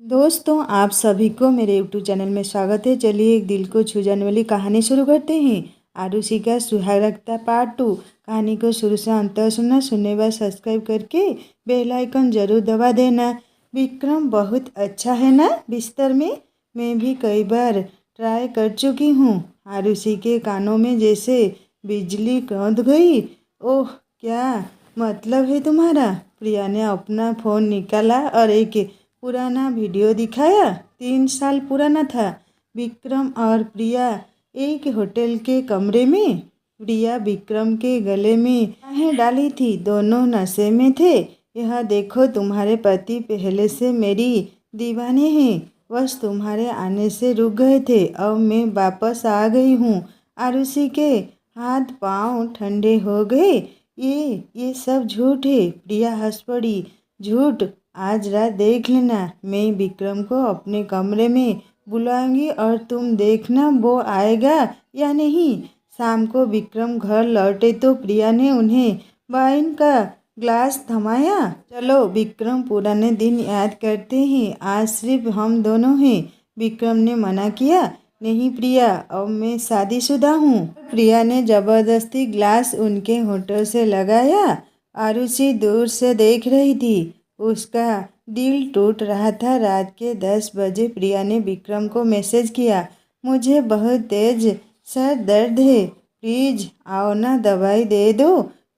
दोस्तों, आप सभी को मेरे यूट्यूब चैनल में स्वागत है। चलिए एक दिल को छू जाने वाली कहानी शुरू करते हैं। आरुषि का सुहाग रखता पार्ट 2। कहानी को शुरू से अंत तक सुनने बाद सब्सक्राइब करके बेल आइकन जरूर दबा देना। विक्रम बहुत अच्छा है ना बिस्तर में? मैं भी कई बार ट्राई कर चुकी हूँ। आरुषि के कानों में जैसे बिजली कौंध गई। ओह, क्या मतलब है तुम्हारा? प्रिया ने अपना फ़ोन निकाला और एक पुराना वीडियो दिखाया। 3 साल पुराना था। विक्रम और प्रिया एक होटल के कमरे में। प्रिया विक्रम के गले में बाहें डाली थी। दोनों नशे में थे। यह देखो, तुम्हारे पति पहले से मेरी दीवाने हैं। बस तुम्हारे आने से रुक गए थे। अब मैं वापस आ गई हूँ। आरुषि के हाथ पांव ठंडे हो गए। ये सब झूठ है। प्रिया हंस पड़ी। झूठ? आज रात देख लेना। मैं विक्रम को अपने कमरे में बुलाऊंगी और तुम देखना वो आएगा या नहीं। शाम को विक्रम घर लौटे तो प्रिया ने उन्हें वाइन का ग्लास थमाया। चलो विक्रम, पुराने दिन याद करते हैं। आज सिर्फ हम दोनों हैं। विक्रम ने मना किया। नहीं प्रिया, अब मैं शादीशुदा हूँ। प्रिया ने जबरदस्ती ग्लास उनके होठों से लगाया। आरुषि दूर से देख रही थी। उसका दिल टूट रहा था। रात के 10 बजे प्रिया ने विक्रम को मैसेज किया। मुझे बहुत तेज सर दर्द है, प्लीज आओ ना, दवाई दे दो।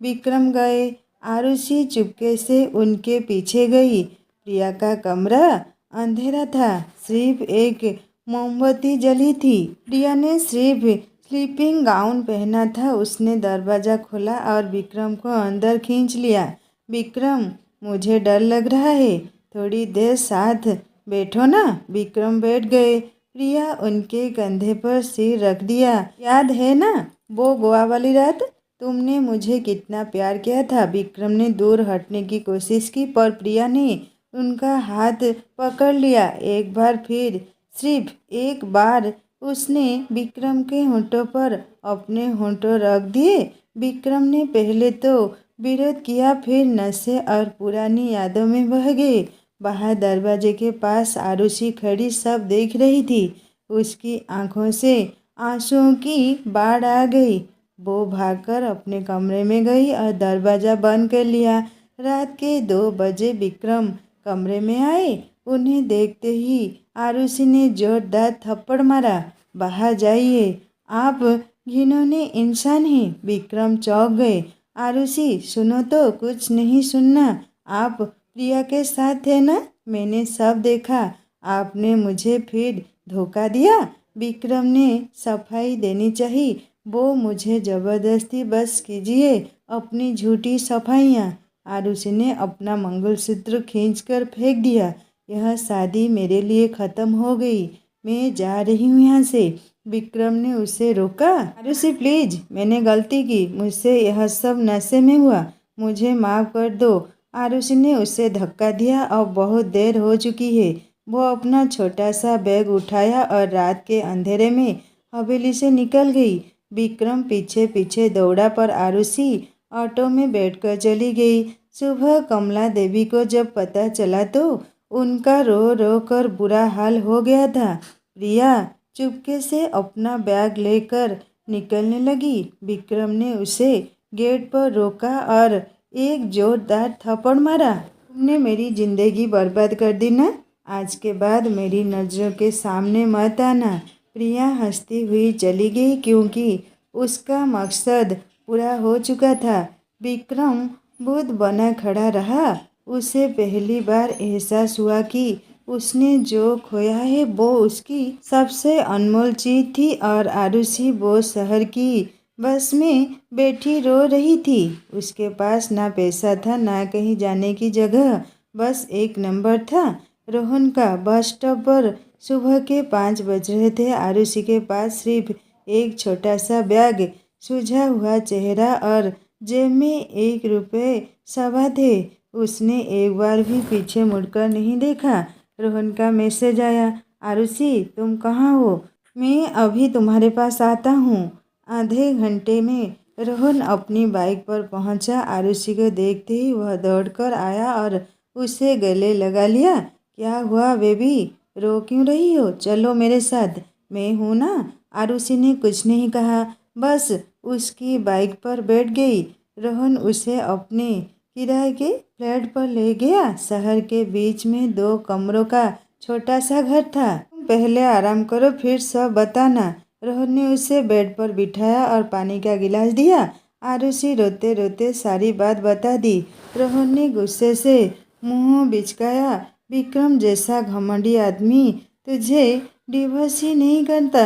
विक्रम गए। आरुषि चुपके से उनके पीछे गई। प्रिया का कमरा अंधेरा था। सिर्फ एक मोमबत्ती जली थी। प्रिया ने सिर्फ स्लीपिंग गाउन पहना था। उसने दरवाज़ा खोला और विक्रम को अंदर खींच लिया। विक्रम, मुझे डर लग रहा है। थोड़ी देर साथ बैठो ना। विक्रम बैठ गए। प्रिया उनके कंधे पर सिर रख दिया। याद है ना वो गोवा वाली रात? तुमने मुझे कितना प्यार किया था। विक्रम ने दूर हटने की कोशिश की पर प्रिया ने उनका हाथ पकड़ लिया। एक बार फिर, सिर्फ एक बार उसने विक्रम के होंठों पर अपने होंठों रख दिए। विक्रम ने पहले तो विरोध किया, फिर नशे और पुरानी यादों में बह गए। बाहर दरवाजे के पास आरुषि खड़ी सब देख रही थी। उसकी आंखों से आंसुओं की बाढ़ आ गई। वो भागकर अपने कमरे में गई और दरवाज़ा बंद कर लिया। रात के 2 बजे विक्रम कमरे में आए। उन्हें देखते ही आरुषि ने जोरदार थप्पड़ मारा। बाहर जाइए, आप घिनौने इंसान हैं। विक्रम चौंक गए। आरुषि, सुनो तो। कुछ नहीं सुनना। आप प्रिया के साथ थे ना? मैंने सब देखा। आपने मुझे फिर धोखा दिया। विक्रम ने सफाई देनी चाहिए। वो मुझे ज़बरदस्ती, बस कीजिए अपनी झूठी सफाइयाँ। आरुषि ने अपना मंगलसूत्र खींचकर फेंक दिया। यह शादी मेरे लिए ख़त्म हो गई। मैं जा रही हूँ यहाँ से। विक्रम ने उसे रोका। आरुषि प्लीज, मैंने गलती की। मुझसे यह सब नशे में हुआ। मुझे माफ़ कर दो। आरुषि ने उसे धक्का दिया। अब बहुत देर हो चुकी है। वो अपना छोटा सा बैग उठाया और रात के अंधेरे में हवेली से निकल गई। विक्रम पीछे पीछे दौड़ा पर आरुषि ऑटो में बैठकर चली गई। सुबह कमला देवी को जब पता चला तो उनका रो रो कर बुरा हाल हो गया था। प्रिया चुपके से अपना बैग लेकर निकलने लगी। विक्रम ने उसे गेट पर रोका और एक जोरदार थप्पड़ मारा। तुमने मेरी जिंदगी बर्बाद कर दी ना। आज के बाद मेरी नज़रों के सामने मत आना। प्रिया हंसती हुई चली गई क्योंकि उसका मकसद पूरा हो चुका था। विक्रम बुद्ध बना खड़ा रहा। उसे पहली बार एहसास हुआ कि उसने जो खोया है वो उसकी सबसे अनमोल चीज़ थी और आरुषि वो शहर की बस में बैठी रो रही थी। उसके पास ना पैसा था, ना कहीं जाने की जगह। बस एक नंबर था, रोहन का। बस स्टॉप पर सुबह के 5 बज रहे थे। आरुषि के पास सिर्फ एक छोटा सा बैग, सूझा हुआ चेहरा और जेब में 1 रुपये सवा थे। उसने एक बार भी पीछे मुड़कर नहीं देखा। रोहन का मैसेज आया। आरुषि, तुम कहाँ हो? मैं अभी तुम्हारे पास आता हूँ। आधे घंटे में रोहन अपनी बाइक पर पहुँचा। आरुषि को देखते ही वह दौड़कर आया और उसे गले लगा लिया। क्या हुआ बेबी, रो क्यों रही हो? चलो मेरे साथ, मैं हूँ ना। आरुषि ने कुछ नहीं कहा, बस उसकी बाइक पर बैठ गई। रोहन उसे अपने किराए के फ्लैट पर ले गया। शहर के बीच में 2 कमरों का छोटा सा घर था। तुम पहले आराम करो, फिर सब बताना। रोहन ने उसे बेड पर बिठाया और पानी का गिलास दिया। आरुषि रोते रोते सारी बात बता दी। रोहन ने गुस्से से मुंह बिचकाया। विक्रम जैसा घमंडी आदमी तुझे डिवोर्स ही नहीं करता,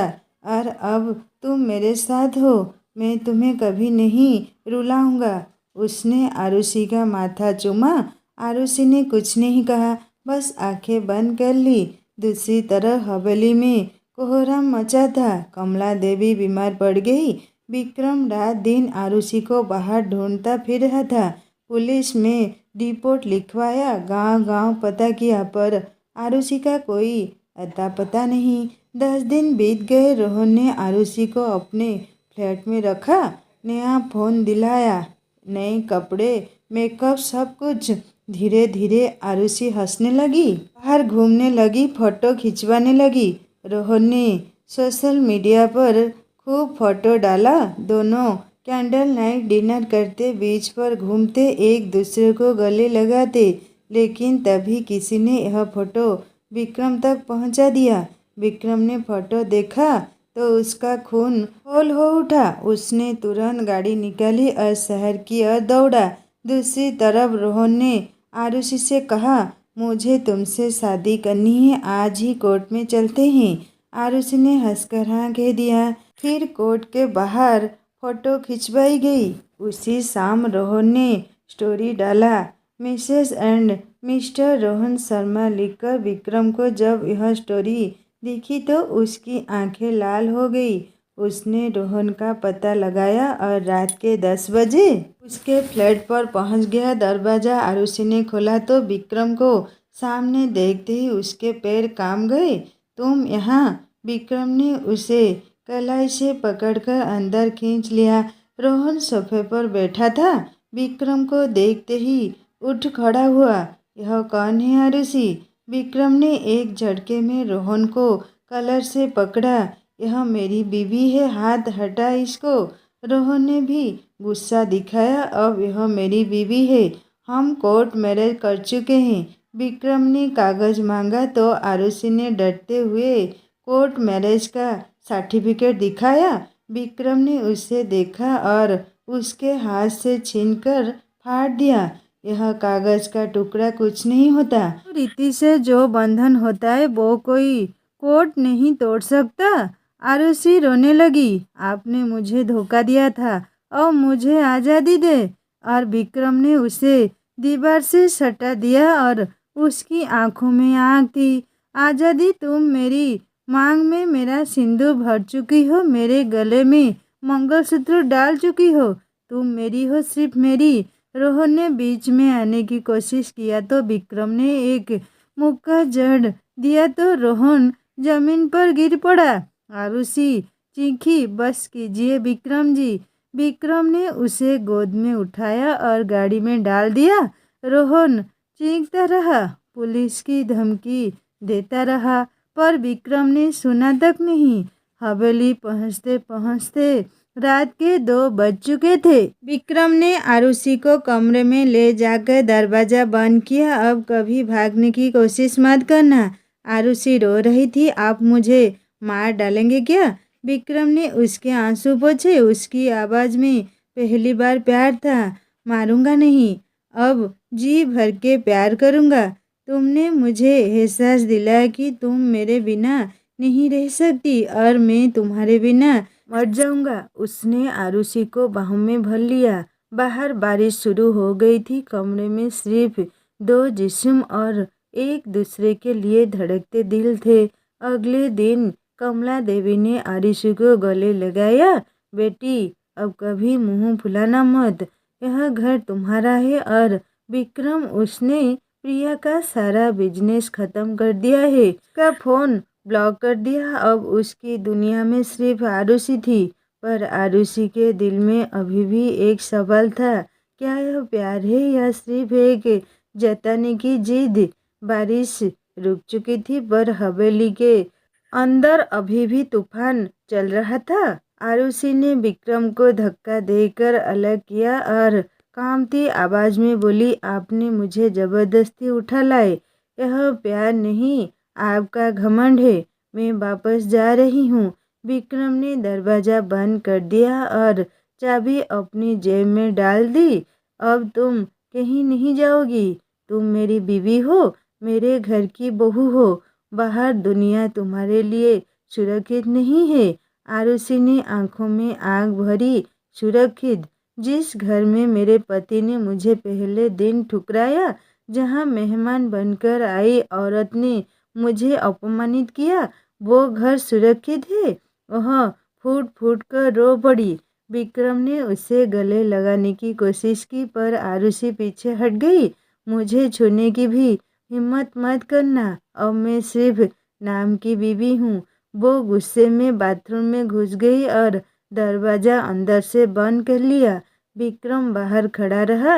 और अब तुम मेरे साथ हो, मैं तुम्हें कभी नहीं रुलाऊंगा। उसने आरुषि का माथा चूमा। आरुषि ने कुछ नहीं कहा, बस आंखें बंद कर ली। दूसरी तरफ हवेली में कोहराम मचा था। कमला देवी बीमार पड़ गई। विक्रम रात दिन आरुषि को बाहर ढूंढता फिर रहा था। पुलिस में रिपोर्ट लिखवाया, गांव गांव पता किया, पर आरुषि का कोई अता पता नहीं। 10 दिन बीत गए। रोहन ने आरुषि को अपने फ्लैट में रखा, नया फोन दिलाया, नए कपड़े, मेकअप, सब कुछ। धीरे धीरे आरुषि हंसने लगी, बाहर घूमने लगी, फोटो खिंचवाने लगी। रोहन ने सोशल मीडिया पर खूब फोटो डाला। दोनों कैंडल नाइट डिनर करते, बीच पर घूमते, एक दूसरे को गले लगाते। लेकिन तभी किसी ने यह फोटो विक्रम तक पहुंचा दिया। विक्रम ने फोटो देखा तो उसका खून खौल हो उठा। उसने तुरंत गाड़ी निकाली और शहर की ओर दौड़ा। दूसरी तरफ रोहन ने आरुषि से कहा, मुझे तुमसे शादी करनी है, आज ही कोर्ट में चलते हैं। आरुषि ने हंसकर हाँ कह दिया। फिर कोर्ट के बाहर फोटो खिंचवाई गई। उसी शाम रोहन ने स्टोरी डाला, Mrs and mister Rohan Sharma लिखकर। विक्रम को जब यह स्टोरी दिखी तो उसकी आंखें लाल हो गई। उसने रोहन का पता लगाया और रात के 10 बजे उसके फ्लैट पर पहुंच गया। दरवाज़ा आरुषि ने खोला तो विक्रम को सामने देखते ही उसके पैर कांप गए। तुम यहाँ? विक्रम ने उसे कलाई से पकड़कर अंदर खींच लिया। रोहन सोफे पर बैठा था। विक्रम को देखते ही उठ खड़ा हुआ। यह कौन है आरुषि? विक्रम ने एक झटके में रोहन को कलर से पकड़ा। यह मेरी बीवी है, हाथ हटा इसको। रोहन ने भी गुस्सा दिखाया, अब यह मेरी बीवी है, हम कोर्ट मैरिज कर चुके हैं। विक्रम ने कागज मांगा तो आरुषि ने डरते हुए कोर्ट मैरिज का सर्टिफिकेट दिखाया। विक्रम ने उसे देखा और उसके हाथ से छीनकर फाड़ दिया। यह कागज का टुकड़ा कुछ नहीं होता। रीति से जो बंधन होता है वो कोई कोर्ट नहीं तोड़ सकता। आरुषि रोने लगी। आपने मुझे धोखा दिया था, अब मुझे आज़ादी दे। और विक्रम ने उसे दीवार से सटा दिया और उसकी आंखों में आग थी। आज़ादी? तुम मेरी मांग में मेरा सिंदूर भर चुकी हो, मेरे गले में मंगलसूत्र डाल चुकी हो। तुम मेरी हो, सिर्फ मेरी। रोहन ने बीच में आने की कोशिश किया तो विक्रम ने एक मुक्का जड़ दिया तो रोहन जमीन पर गिर पड़ा। आरुषि चीखी, बस कीजिए विक्रम जी। विक्रम ने उसे गोद में उठाया और गाड़ी में डाल दिया। रोहन चीखता रहा, पुलिस की धमकी देता रहा, पर विक्रम ने सुना तक नहीं। हवेली पहुंचते पहुंचते रात के 2 बज चुके थे। विक्रम ने आरुषि को कमरे में ले जाकर दरवाज़ा बंद किया। अब कभी भागने की कोशिश मत करना। आरुषि रो रही थी। आप मुझे मार डालेंगे क्या? विक्रम ने उसके आंसू पोंछे। उसकी आवाज़ में पहली बार प्यार था। मारूंगा नहीं, अब जी भर के प्यार करूंगा। तुमने मुझे एहसास दिलाया कि तुम मेरे बिना नहीं रह सकती और मैं तुम्हारे बिना मर जाऊंगा। उसने आरुषि को बाहों में भर लिया। बाहर बारिश शुरू हो गई थी। कमरे में सिर्फ 2 जिस्म और एक दूसरे के लिए धड़कते दिल थे। अगले दिन कमला देवी ने आरुषि को गले लगाया। बेटी, अब कभी मुंह फुलाना मत, यह घर तुम्हारा है। और विक्रम, उसने प्रिया का सारा बिजनेस खत्म कर दिया है, उसका फोन ब्लॉक कर दिया। अब उसकी दुनिया में सिर्फ आरुषि थी। पर आरुषि के दिल में अभी भी एक सवाल था, क्या यह प्यार है या सिर्फ एक जताने की जिद? बारिश रुक चुकी थी, पर हवेली के अंदर अभी भी तूफान चल रहा था। आरुषि ने विक्रम को धक्का देकर अलग किया और कांपती आवाज में बोली, आपने मुझे जबरदस्ती उठा लाए। यह प्यार नहीं, आपका घमंड है। मैं वापस जा रही हूँ। विक्रम ने दरवाजा बंद कर दिया और चाबी अपनी जेब में डाल दी। अब तुम कहीं नहीं जाओगी। तुम मेरी बीवी हो, मेरे घर की बहू हो। बाहर दुनिया तुम्हारे लिए सुरक्षित नहीं है। आरुषि ने आंखों में आग भरी। सुरक्षित? जिस घर में मेरे पति ने मुझे पहले दिन ठुकराया, जहां मेहमान बनकर आई औरत ने मुझे अपमानित किया, वो घर सुरक्षित है? वह फूट फूट कर रो पड़ी। विक्रम ने उसे गले लगाने की कोशिश की, पर आरुषि पीछे हट गई। मुझे छूने की भी हिम्मत मत करना। अब मैं सिर्फ नाम की बीवी हूँ। वो गुस्से में बाथरूम में घुस गई और दरवाजा अंदर से बंद कर लिया। विक्रम बाहर खड़ा रहा,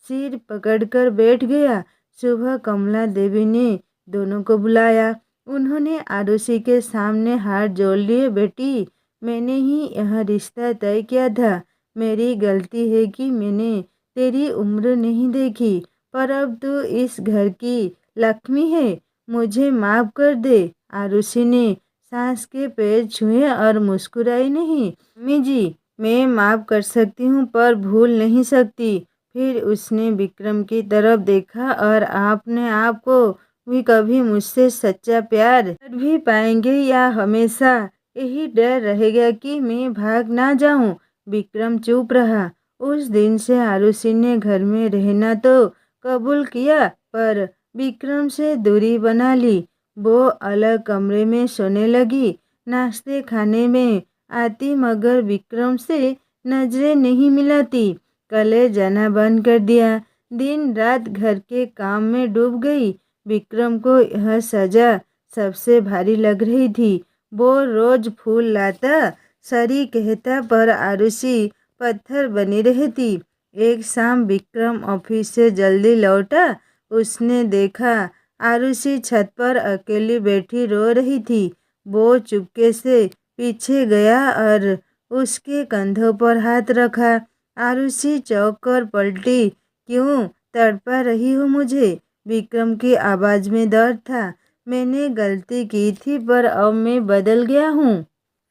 सिर पकड़कर बैठ गया। सुबह कमला देवी ने दोनों को बुलाया। उन्होंने आरुषि के सामने हाथ जोड़ लिए। बेटी, मैंने ही यह रिश्ता तय किया था। मेरी गलती है कि मैंने तेरी उम्र नहीं देखी, पर अब तू इस घर की लक्ष्मी है। मुझे माफ कर दे। आरुषि ने सास के पैर छुए और मुस्कुराई। नहीं मम्मी जी, मैं माफ कर सकती हूँ, पर भूल नहीं सकती। फिर उसने विक्रम की तरफ देखा, और आपने आपको भी कभी मुझसे सच्चा प्यार कर भी पाएंगे, या हमेशा यही डर रहेगा कि मैं भाग ना जाऊं? विक्रम चुप रहा। उस दिन से आरुषि ने घर में रहना तो कबूल किया, पर विक्रम से दूरी बना ली। वो अलग कमरे में सोने लगी, नाश्ते खाने में आती, मगर विक्रम से नजरें नहीं मिलाती। कॉलेज जाना बंद कर दिया। दिन रात घर के काम में डूब गई। विक्रम को यह सजा सबसे भारी लग रही थी। वो रोज फूल लाता, सरी कहता, पर आरुषि पत्थर बनी रहती। एक शाम विक्रम ऑफिस से जल्दी लौटा। उसने देखा आरुषि छत पर अकेली बैठी रो रही थी। वो चुपके से पीछे गया और उसके कंधों पर हाथ रखा। आरुषि चौंक कर पलटी। क्यों तड़पा रही हो मुझे? विक्रम की आवाज में दर्द था। मैंने गलती की थी, पर अब मैं बदल गया हूँ।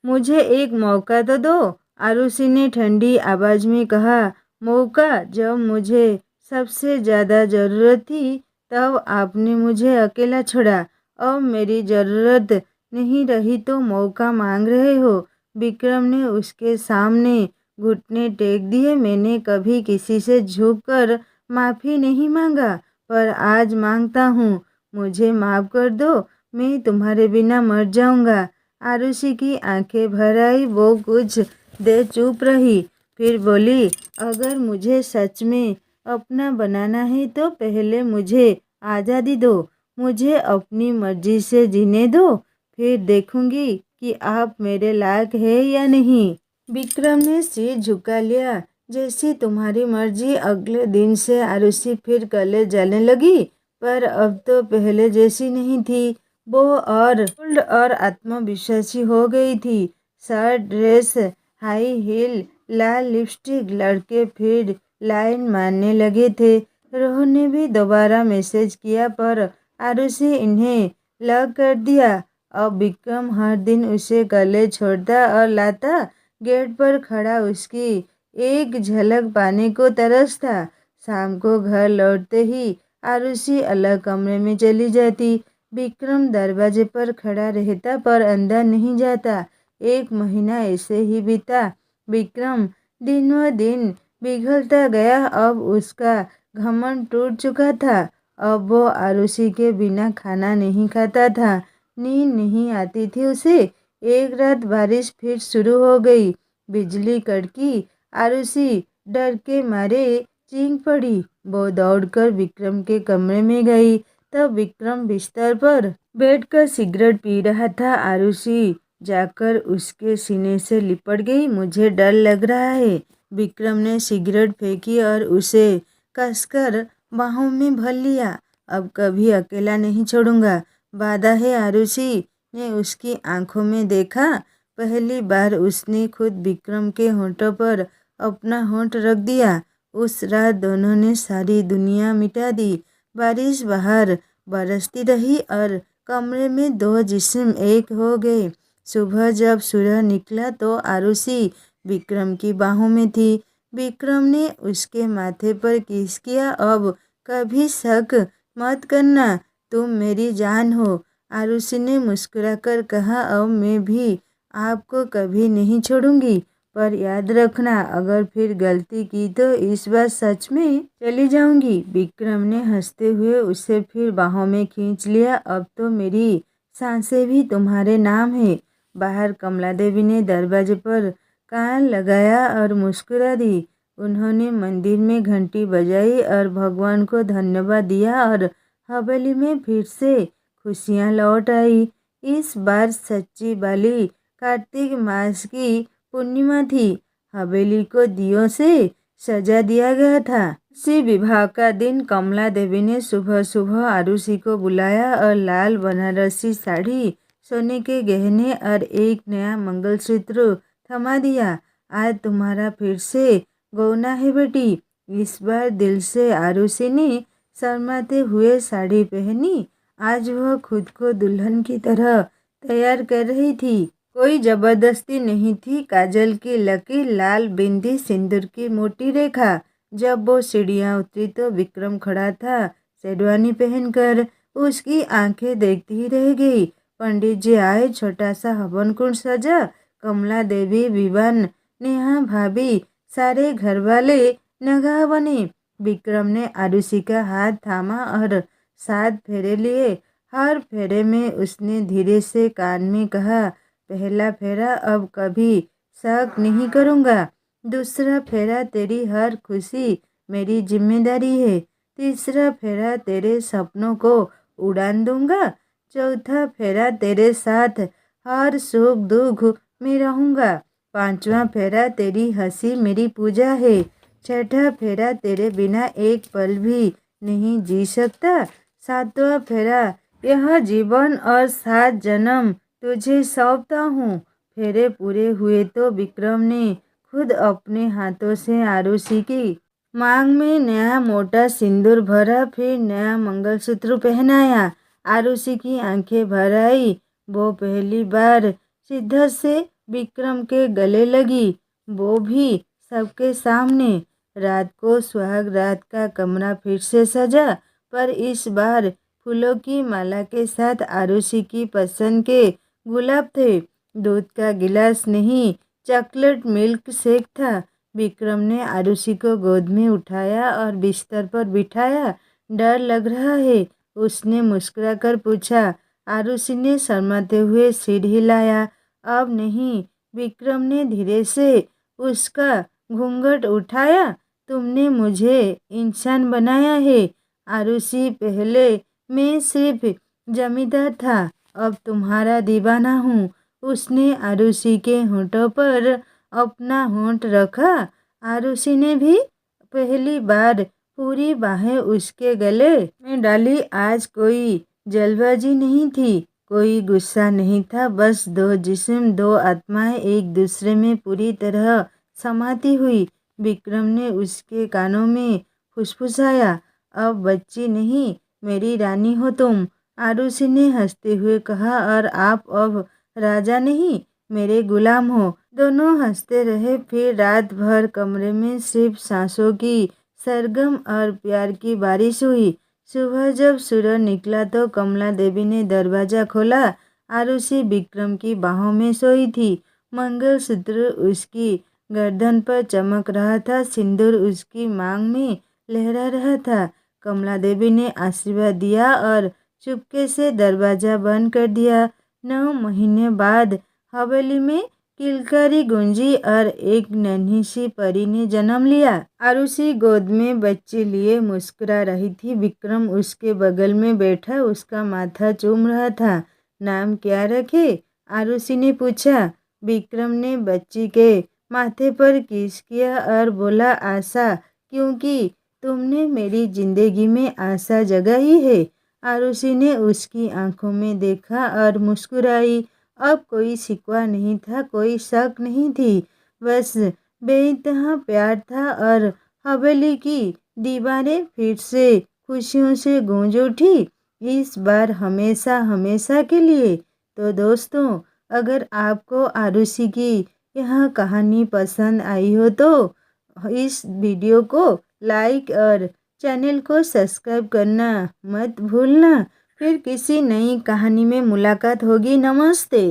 मुझे एक मौका तो दो। आरुषि ने ठंडी आवाज में कहा। मौका? जब मुझे सबसे ज़्यादा ज़रूरत थी, तब आपने मुझे अकेला छोड़ा। अब मेरी ज़रूरत नहीं रही तो मौका मांग रहे हो? विक्रम ने उसके सामने घुटने टेक दिए। मैंने कभी किसी से झुककर माफ़ी नहीं मांगा, पर आज मांगता हूँ। मुझे माफ़ कर दो। मैं तुम्हारे बिना मर जाऊंगा। आरुषि की आंखें भर आई। वो कुछ देर चुप रही, फिर बोली, अगर मुझे सच में अपना बनाना है तो पहले मुझे आज़ादी दो। मुझे अपनी मर्जी से जीने दो, फिर देखूंगी कि आप मेरे लायक है या नहीं। विक्रम ने सिर झुका लिया। जैसी तुम्हारी मर्जी। अगले दिन से आरुषि फिर कॉलेज जाने लगी, पर अब तो पहले जैसी नहीं थी। वो और बोल्ड और आत्मविश्वासी हो गई थी। शर्ट, ड्रेस, हाई हील, लाल लिपस्टिक। लड़के फिर लाइन मारने लगे थे। रोहन ने भी दोबारा मैसेज किया, पर आरुषि इन्हें लॉक कर दिया। अब विक्रम हर दिन उसे कॉलेज छोड़ता और लाता। गेट पर खड़ा उसकी एक झलक पाने को तरसता। शाम को घर लौटते ही आरुषि अलग कमरे में चली जाती। विक्रम दरवाजे पर खड़ा रहता, पर अंदर नहीं जाता। एक महीना ऐसे ही बीता। विक्रम दिन व दिन पिघलता गया। अब उसका घमंड टूट चुका था। अब वो आरुषि के बिना खाना नहीं खाता था, नींद नहीं आती थी उसे। एक रात बारिश फिर शुरू हो गई। बिजली कड़की। आरुषि डर के मारे चीख पड़ी। वो दौड़कर विक्रम के कमरे में गई। तब विक्रम बिस्तर पर बैठकर सिगरेट पी रहा था। आरुषि जाकर उसके सीने से लिपट गई। मुझे डर लग रहा है। विक्रम ने सिगरेट फेंकी और उसे कसकर बाहों में भर लिया। अब कभी अकेला नहीं छोड़ूंगा। वादा है। आरुषि ने उसकी आंखों में देखा। पहली बार उसने खुद विक्रम के होंठों पर अपना होंठ रख दिया। उस रात दोनों ने सारी दुनिया मिटा दी। बारिश बाहर बरसती रही और कमरे में दो जिस्म एक हो गए। सुबह जब सूरज निकला तो आरुषि विक्रम की बाहों में थी। विक्रम ने उसके माथे पर किस किया। अब कभी शक मत करना, तुम मेरी जान हो। आरुषि ने मुस्कुराकर कहा, अब मैं भी आपको कभी नहीं छोड़ूंगी, पर याद रखना अगर फिर गलती की तो इस बार सच में चली जाऊंगी। विक्रम ने हंसते हुए उसे फिर बाहों में खींच लिया। अब तो मेरी सांसें भी तुम्हारे नाम है। बाहर कमला देवी ने दरवाजे पर कान लगाया और मुस्कुरा दी। उन्होंने मंदिर में घंटी बजाई और भगवान को धन्यवाद दिया और हवेली में फिर से खुशियाँ लौट आई। इस बार सच्ची वाली कार्तिक मास की पूर्णिमा थी। हवेली को दियों से सजा दिया गया था। इसी विवाह का दिन कमला देवी ने सुबह सुबह आरुषि को बुलाया और लाल बनारसी साड़ी, सोने के गहने और एक नया मंगलसूत्र थमा दिया। आज तुम्हारा फिर से गौना है बेटी। इस बार दिल से आरुषि ने शर्माते हुए साड़ी पहनी। आज वह खुद को दुल्हन की तरह तैयार कर रही थी। कोई जबरदस्ती नहीं थी। काजल की लकीर, लाल बिंदी, सिंदूर की मोटी रेखा। जब वो सीढ़ियाँ उतरी तो विक्रम खड़ा था शेरवानी पहनकर। उसकी आंखें देखती ही रह गई। पंडित जी आए, छोटा सा हवन कुंड सजा। कमला देवी, विवान, नेहा भाभी, सारे घर वाले नगाह बने। विक्रम ने आरुषि का हाथ थामा और 7 फेरे लिए। हर फेरे में उसने धीरे से कान में कहा, पहला फेरा, अब कभी शक नहीं करूँगा। दूसरा फेरा, तेरी हर खुशी मेरी जिम्मेदारी है। तीसरा फेरा, तेरे सपनों को उड़ान दूंगा। चौथा फेरा, तेरे साथ हर सुख दुख में रहूँगा। पांचवा फेरा, तेरी हंसी मेरी पूजा है। छठा फेरा, तेरे बिना एक पल भी नहीं जी सकता। सातवां फेरा, यह जीवन और 7 जन्म तुझे सौंपता हूँ। फेरे पूरे हुए तो विक्रम ने खुद अपने हाथों से आरुषि की मांग में नया मोटा सिंदूर भरा, फिर नया मंगलसूत्र पहनाया। आरुषि की आंखें भर आई। वो पहली बार शिद्दत से विक्रम के गले लगी, वो भी सबके सामने। रात को सुहाग रात का कमरा फिर से सजा, पर इस बार फूलों की माला के साथ आरुषि की पसंद के गुलाब थे। दूध का गिलास नहीं, चॉकलेट मिल्क शेक था। विक्रम ने आरुषि को गोद में उठाया और बिस्तर पर बिठाया। डर लग रहा है, उसने मुस्कुराकर पूछा। आरुषि ने शर्माते हुए सिर हिलाया। अब नहीं। विक्रम ने धीरे से उसका घूंघट उठाया। तुमने मुझे इंसान बनाया है आरुषि। पहले मैं सिर्फ जमींदार था, अब तुम्हारा दीवाना हूँ। उसने आरुषि के होंठों पर अपना होंठ रखा। आरुषि ने भी पहली बार पूरी बाहें उसके गले में डाली। आज कोई जल्दबाजी नहीं थी, कोई गुस्सा नहीं था, बस दो जिस्म, दो आत्माएं एक दूसरे में पूरी तरह समाती हुई। विक्रम ने उसके कानों में फुसफुसाया, अब बच्ची नहीं, मेरी रानी हो तुम। आरुषि ने हंसते हुए कहा, और आप अब राजा नहीं, मेरे गुलाम हो। दोनों हंसते रहे। फिर रात भर कमरे में सिर्फ सांसों की सरगम और प्यार की बारिश हुई। सुबह जब सूरज निकला तो कमला देवी ने दरवाजा खोला। आरुषि विक्रम की बाहों में सोई थी। मंगलसूत्र उसकी गर्दन पर चमक रहा था, सिंदूर उसकी मांग में लहरा रहा था। कमला देवी ने आशीर्वाद दिया और चुपके से दरवाजा बंद कर दिया। 9 महीने बाद हवेली में किलकारी गूंजी और एक नन्ही सी परी ने जन्म लिया। आरुषि गोद में बच्चे लिए मुस्कुरा रही थी। विक्रम उसके बगल में बैठा उसका माथा चूम रहा था। नाम क्या रखे? आरुषि ने पूछा। विक्रम ने बच्ची के माथे पर किस किया और बोला, आशा, क्योंकि तुमने मेरी जिंदगी में आशा जगाई है। आरुषि ने उसकी आंखों में देखा और मुस्कुराई। अब कोई शिकवा नहीं था, कोई शक नहीं थी, बस बेइंतहा प्यार था। और हवेली की दीवारें फिर से खुशियों से गूंज उठी, इस बार हमेशा हमेशा के लिए। तो दोस्तों, अगर आपको आरुषि की यह कहानी पसंद आई हो तो इस वीडियो को लाइक और चैनल को सब्सक्राइब करना मत भूलना। फिर किसी नई कहानी में मुलाकात होगी। नमस्ते।